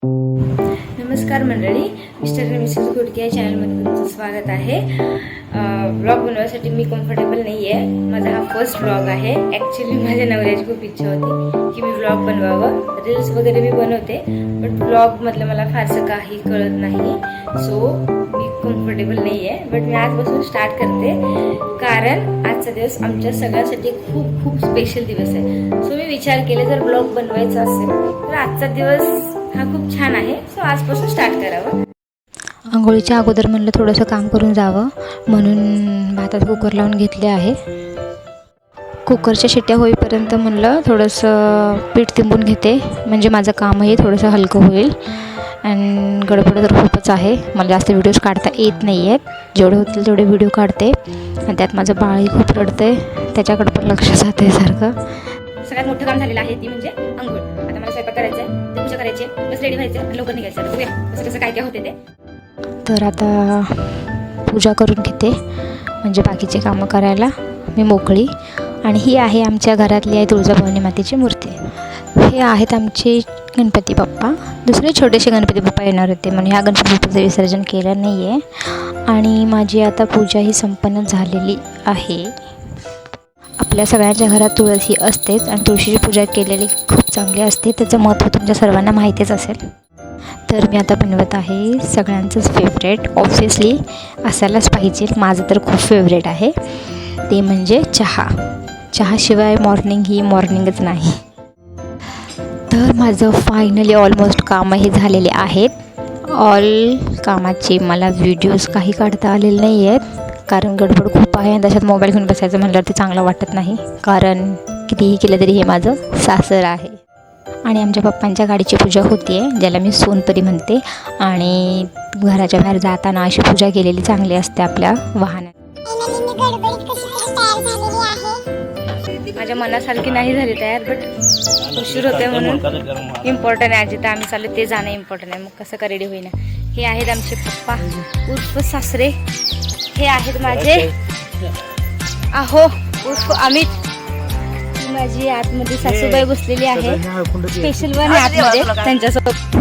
नमस्कार मंडळी, मिस्टर आणि मिसेस घोडके या चॅनलमध्ये तुमचं स्वागत आहे. व्लॉग बनवण्यासाठी मी कम्फर्टेबल नाही आहे. माझा हा फर्स्ट व्लॉग आहे. ॲक्च्युली माझ्या नवऱ्याची खूप इच्छा होती की मी व्लॉग बनवावं. रील्स वगैरे मी बनवते, बट व्लॉगमधलं मला फारसं काही कळत नाही. सो मी कम्फर्टेबल नाही आहे, बट मी आजपासून स्टार्ट करते. कारण आजचा दिवस आमच्या सगळ्यांसाठी खूप खूप स्पेशल दिवस आहे. सो मी विचार केला, जर व्लॉग बनवायचा असेल तर आजचा दिवस हा खूप छान आहे. सो आजपासून स्टार्ट करावं. आंघोळीच्या अगोदर म्हणलं थोडंसं काम करून जावं, म्हणून भातात कुकर लावून घेतले आहे. कुकरच्या शिट्ट्या होईपर्यंत म्हणलं थोडंसं पीठ तिंबून घेते, म्हणजे माझं कामही थोडंसं हलकं होईल. आणि गडबड तर खूपच आहे, मला जास्त व्हिडिओज काढता येत नाही आहेत. जेवढे होतील तेवढे व्हिडिओ काढते. आणि त्यात माझं बाळही खूप रडते, त्याच्याकडे पण लक्ष जाते सारखं. सगळ्यात मोठं काम झालेलं आहे ती म्हणजे आंघोळ. आता मला स्वयंपाक करायचा आहे, पूजा करायची, बस रेडी व्हायचं आणि लवकर निघायचं. बघूया कसं कसं काय काय होते ते. तर आता पूजा करून घेते, म्हणजे बाकीचे कामं करायला मी मोकळी. आणि ही आहे आमच्या घरातली आहे तुळजाभवानी मातेची मूर्ती. हे आहेत आमचे गणपती बाप्पा. दुसरे छोटेसे गणपती बाप्पा येणार होते, म्हणून ह्या गणपती बाप्पाचं विसर्जन केलं नाही आहे. आणि माझी आता पूजा ही संपन्न झालेली आहे. आपल्या सगळ्यांच्या घरात तुळस ही असतेच, आणि तुळशीची पूजा केलेली खूप चांगली असते. त्याचं महत्त्व तुमच्या सर्वांना माहितीच असेल. तर मी आता बनवत आहे सगळ्यांचंच फेवरेट, ऑब्व्हियसली असायलाच पाहिजे, माझं तर खूप फेवरेट आहे, ते म्हणजे चहा. चहाशिवाय मॉर्निंग ही मॉर्निंगच नाही. तर माझं फायनली ऑलमोस्ट कामही झालेले आहेत. ऑल कामाचे मला व्हिडिओज काही काढता आलेले नाही आहेत, कारण गडबड खूप आहे. आणि तशात मोबाईल घेऊन बसायचं म्हटल्यावर ते चांगलं वाटत नाही, कारण कितीही केलं तरी हे माझं सासर आहे. आणि आमच्या पप्पांच्या गाडीची पूजा होती आहे, ज्याला मी सोनपरी म्हणते. आणि घराच्या बाहेर जाताना अशी पूजा केलेली चांगली असते आपल्या वाहनात. माझ्या मनासारखी नाही झाली तयार, बट उशीर होते म्हणून इम्पॉर्टंट आहे. जिथं आम्ही चालू ते जाणं इम्पॉर्टंट आहे. मग कसं का रेडी होईना. हे आहेत आमचे पप्पा उर्फ सासरे. हे आहेत माझे आहो उर्फ अमित. माझी आतमध्ये सासूबाई बसलेली आहे, स्पेशल वन आतमध्ये त्यांच्यासोबत.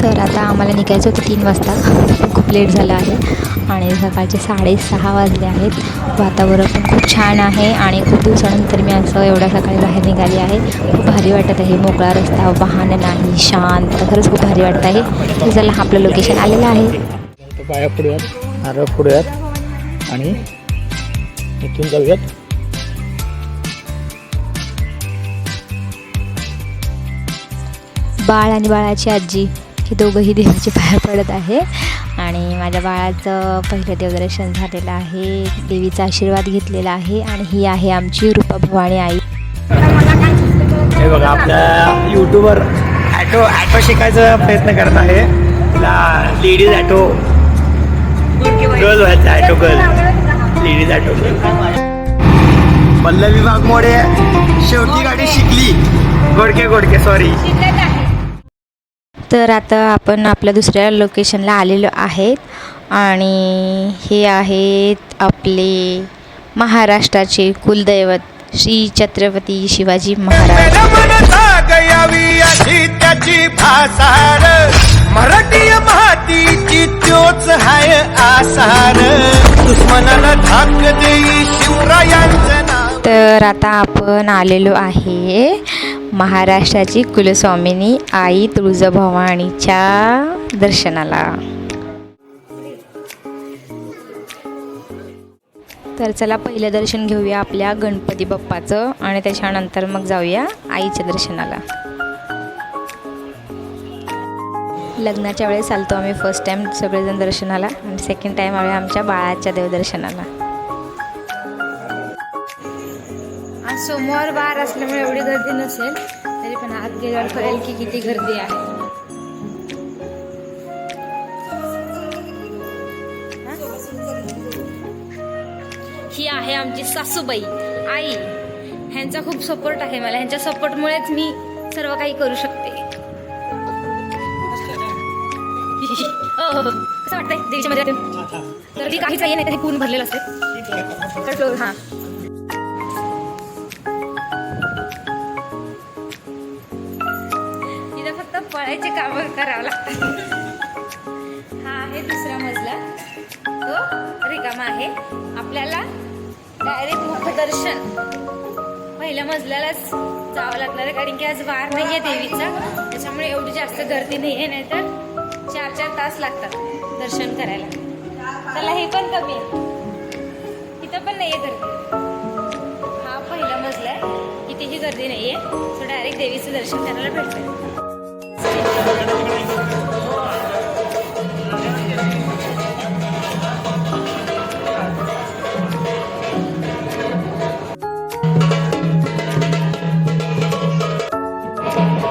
तर आता आम्हाला निघायचं होतं 3 वाजता, खूप लेट झालं आहे. आणि सकाळचे 6:30 वाजले आहेत. वातावरण पण खूप छान आहे, आणि खूप दिवसानंतर मी असं एवढ्या सकाळी बाहेर निघाली आहे. खूप भारी वाटत आहे. मोकळा रस्ता, वाहन नाही, शांत, खरंच खूप भारी वाटत आहे. तर चला आपलं लोकेशन आलेलं आहे. पाया पुढ्यात, नारळ पुढ्यात, आणि इथून जाऊयात. बाळ आणि बाळाची आजी हे दोघंही देवाचे पाया पडत आहे. आणि माझ्या बाळाचं पहिलं देवदर्शन झालेलं आहे, देवीचा आशीर्वाद घेतलेला आहे. आणि ही आहे आमची रूपा भवानी आई. हे बघा, आपल्या यूट्यूबवर ॲटो शिकायचा प्रयत्न करत आहे. तिला लेडीज ॲटो गर्ल व्हायचं, auto girl, ladies auto girl. Pallavi Waghmode शेवटी गाडी शिकली. गोडके सॉरी. तर आता आपण आपल्या दुसऱ्या लोकेशनला आलेलो आहेत. आणि हे आहेत आपले महाराष्ट्राचे कुलदैवत श्री छत्रपती शिवाजी महाराज. मराठी मातीची त्योच हाय आसार, दुश्मनाला धाक देई शिवरायांचं नाव. तर आता आपण आलेलो आहे महाराष्ट्राची कुलस्वामिनी आई तुळजाभवानीच्या दर्शनाला. तर चला पहिलं दर्शन घेऊया आपल्या गणपती बाप्पाचं, आणि त्याच्यानंतर मग जाऊया आईच्या दर्शनाला. लग्नाच्या वेळेस आलतो आम्ही फर्स्ट टाईम सगळेजण दर्शनाला, आणि सेकंड टाईम आम्ही आमच्या बाळाच्या देवदर्शनाला. आज सोमवार बार असल्यामुळे एवढी गर्दी नसेल, तरी पण आत गेल्यावर कळेल की किती गर्दी आहे. ही आहे आमची सासूबाई आई. ह्यांचा खूप सपोर्ट आहे मला. ह्यांच्या सपोर्टमुळेच मी सर्व काही करू शकते. कसं वाटतंय देवीच्या मध्ये? तर ती काहीच नाही, तरी पूर्ण भरलेलं असते. तर फ्लोर हां बाळाचे काम करावं लागतात. हा आहे दुसरा मजला, तो रिकामा आहे. आपल्याला डायरेक्ट मुखदर्शन पहिल्या मजल्यालाच जावं लागणार आहे, कारण की आज वार नाहीये देवीचा, त्याच्यामुळे एवढी जास्त गर्दी नाहीये. नाहीतर 4-4 तास लागतात दर्शन करायला. त्याला हे पण कमी आहे, इथं पण नाहीये गर्दी. हा पहिला मजला आहे, इथेही गर्दी नाहीये. सो डायरेक्ट देवीचं दर्शन करायला भेटतं.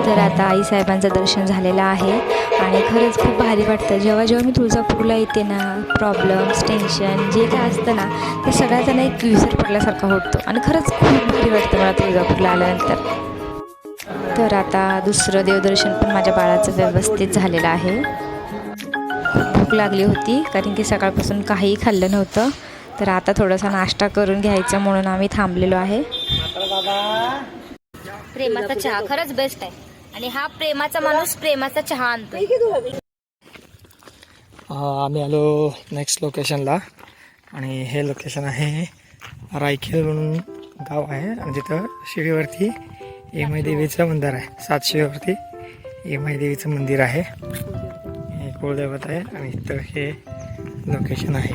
तर आता आईसाहेबांचं दर्शन झालेलं आहे आणि खरंच खूप भारी वाटतं. जेव्हा जेव्हा मी तुळजापूरला येते ना, प्रॉब्लेम्स, टेन्शन जे काय असतं ना, ते सगळ्याचा ना एक विसर पडल्यासारखा होतो आणि खरंच खूप भारी वाटतं मला तुळजापूरला आल्यानंतर. तर आता दुसरं देवदर्शन पण माझ्या बाळाचं व्यवस्थित झालेलं आहे. खूप भूक लागली होती, कारण की सकाळपासून काहीही खाल्लं नव्हतं. तर आता थोडासा नाश्ता करून घ्यायचा म्हणून आम्ही थांबलेलो आहे. प्रेमाचा चहा खरंच बेस्ट आहे, आणि हा प्रेमाचा माणूस प्रेमाचा चहा आणतोय. आम्ही आलो नेक्स्ट लोकेशनला, आणि हे लोकेशन आहे रायखेल म्हणून गाव आहे, आणि तिथं शिडीवरती येमाई देवीचं मंदिर आहे. 7 शिडीवरती येमाई देवीचं मंदिर आहे, हे कुलदैवत आहे, आणि इथं हे लोकेशन आहे.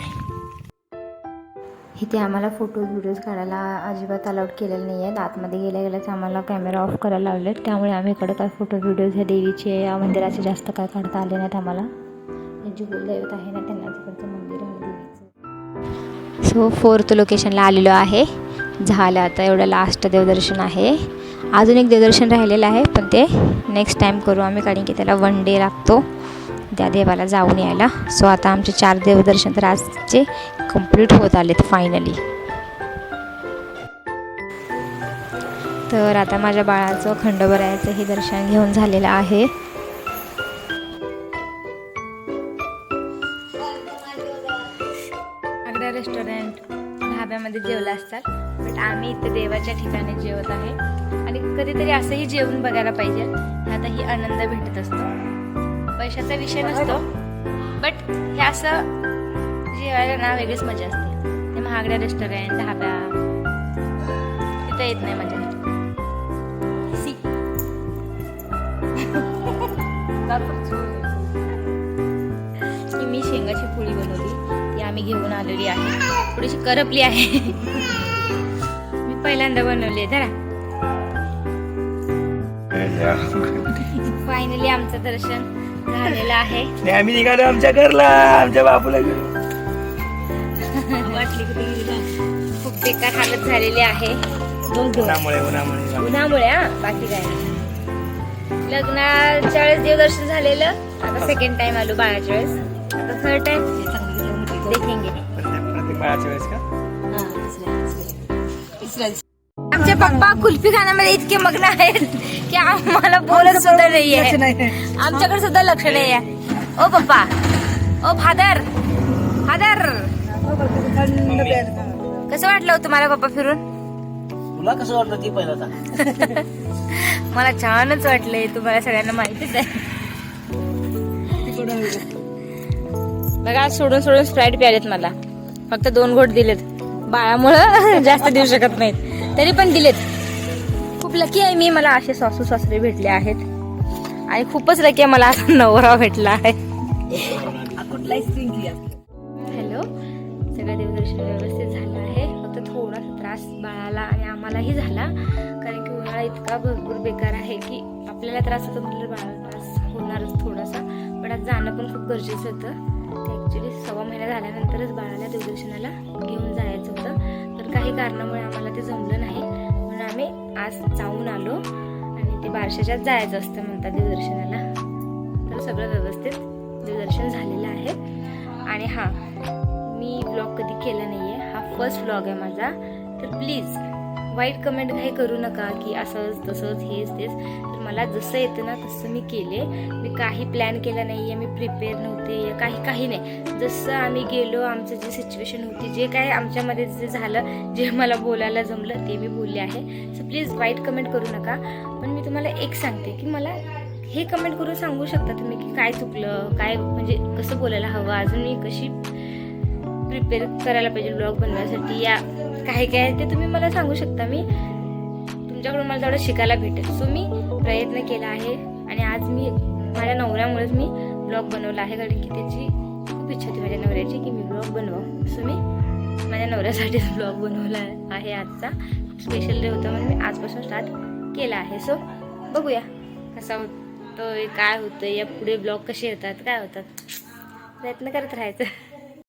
इथे आम्हाला फोटोज व्हिडिओज काढायला अजिबात अलाउड केलेलं नाही आहेत. आतमध्ये गेल्याच आम्हाला कॅमेरा ऑफ करायला लावले, त्यामुळे आम्ही इकडं काय फोटो व्हिडिओज ह्या देवीचे या मंदिराचे जास्त काय काढता आले नाहीत आम्हाला. हे जे कुलदैवत आहे ना, त्यांना तिकडचं मंदिर आहे देवीचं. सो 4th लोकेशनला आलेलो आहे. झालं आता एवढं लास्ट देवदर्शन आहे. अजून एक देवदर्शन राहिलेलं आहे, पण ते नेक्स्ट टाईम करू आम्ही, कारण की त्याला 1 डे लागतो त्या देवाला जाऊन यायला. सो आता आमचे 4 देवदर्शन तर आजचे कंप्लीट होत आलेत फायनली. तर आता माझ्या बाळाचं खंडोबारायाचं हे दर्शन घेऊन झालेलं आहे. आग्रा रेस्टॉरंट ढाब्यामध्ये जेवलं असतात, बट आम्ही इथे देवाच्या ठिकाणी जेवत आहे. आणि कधीतरी असंही जेवून बघायला पाहिजे, ह्यातही आनंद भेटत असतो. पैशाचा विषय नसतो, बट हे असं जेवायला ना वेगळीच मजा असते. ते महागड्या रेस्टॉरंट ढाब्या तिथं येत नाही मजा. मी शेंगाची पोळी बनवली, ती आम्ही घेऊन आलेली आहे. थोडीशी करपली आहे, मी पहिल्यांदा बनवली आहे. जरा फायनली आमचं दर्शन झालेलं आहे. आम्ही निघालो आमच्या घरला, आमच्या बापूला घेऊन. खूप बेकार हालत झालेली आहे उन्हामुळे. बाकी काय, लग्नाच्या वेळेस देवदर्शन झालेलं, आता 2nd टाइम आलो बाळाच्या वेळेस, आता 3rd टाइम देखेंगे. आमचे पप्पा कुल्फी खाण्यामध्ये इतके मग्न आहेत की आम्हाला बोलत सुद्धा नाहीये, आमच्याकडे सुद्धा लक्ष नाही आहे. ओ पप्पा, ओ फादर, कसं वाटलं तुम्हाला पप्पा फिरून? तुला कसं वाटलं ती पहिल्यांदा? मला छानच वाटलंय, तुम्हाला सगळ्यांना माहितीच आहे. बघा, सोडून स्प्राईट प्यालेत मला, फक्त 2 घोट दिलेत. बाळामुळं जास्त देऊ शकत नाहीत, तरी पण दिलेत. खूप लकी आहे मी, मला असे सासू सासरे भेटले आहेत, आणि खूपच लकी आहे मला असा नवरा भेटला आहे. हॅलो, सगळं देवदर्शन व्यवस्थित झालं आहे. फक्त थोडासा त्रास बाळाला आणि आम्हालाही झाला, कारण की उन्हाळा इतका भरपूर बेकार आहे की आपल्याला त्रास होतो म्हटलं बाळाला त्रास होणारच थोडासा. पण आज जाणं पण खूप गरजेचं होतं. ॲक्च्युली 1.25 महिना झाल्यानंतरच बाळाला देवदर्शनाला घेऊन जायचं होतं, पण काही कारणामुळे आम्हाला ते जमलं नाही, म्हणून आम्ही आज जाऊन आलो. आणि ते बारशाच्यात जायचं असतं म्हणतात देवदर्शनाला. तर सगळं व्यवस्थित देवदर्शन झालेलं आहे. आणि हां, मी व्लॉग कधी केला नाही आहे, हा फर्स्ट व्लॉग आहे माझा. तर प्लीज वाईट कमेंट काही करू नका की असंच तसंच हेच तेच. तर मला जसं येतं ना तसं मी केले. मी काही प्लॅन केला नाही आहे, मी प्रिपेअर नव्हते या काही नाही. जसं आम्ही गेलो, आमचं जी सिच्युएशन होती, जे काय आमच्यामध्ये जे झालं, जे मला बोलायला जमलं ते मी बोलले आहे. सो प्लीज वाईट कमेंट करू नका. पण मी तुम्हाला एक सांगते की मला हे कमेंट करून सांगू शकता तुम्ही की काय चुकलं, काय म्हणजे कसं बोलायला हवं, अजून मी कशी प्रिपेअर करायला पाहिजे ब्लॉग बनवण्यासाठी, या काय काय ते तुम्ही मला सांगू शकता. मी तुमच्याकडून मला तेवढं शिकायला भेटेल. सो मी प्रयत्न केला आहे आणि आज मी माझ्या नवऱ्यामुळेच मी ब्लॉग बनवला आहे, कारण की त्याची खूप इच्छा होती माझ्या नवऱ्याची की मी ब्लॉग बनवावं. सो मी माझ्या नवऱ्यासाठीच ब्लॉग बनवला आहे. आजचा स्पेशल डे होता म्हणून मी आजपासून स्टार्ट केला आहे. सो बघूया कसा होतोय, काय होतंय, या पुढे ब्लॉग कसे येतात, काय होतात, प्रयत्न करत राहायचं.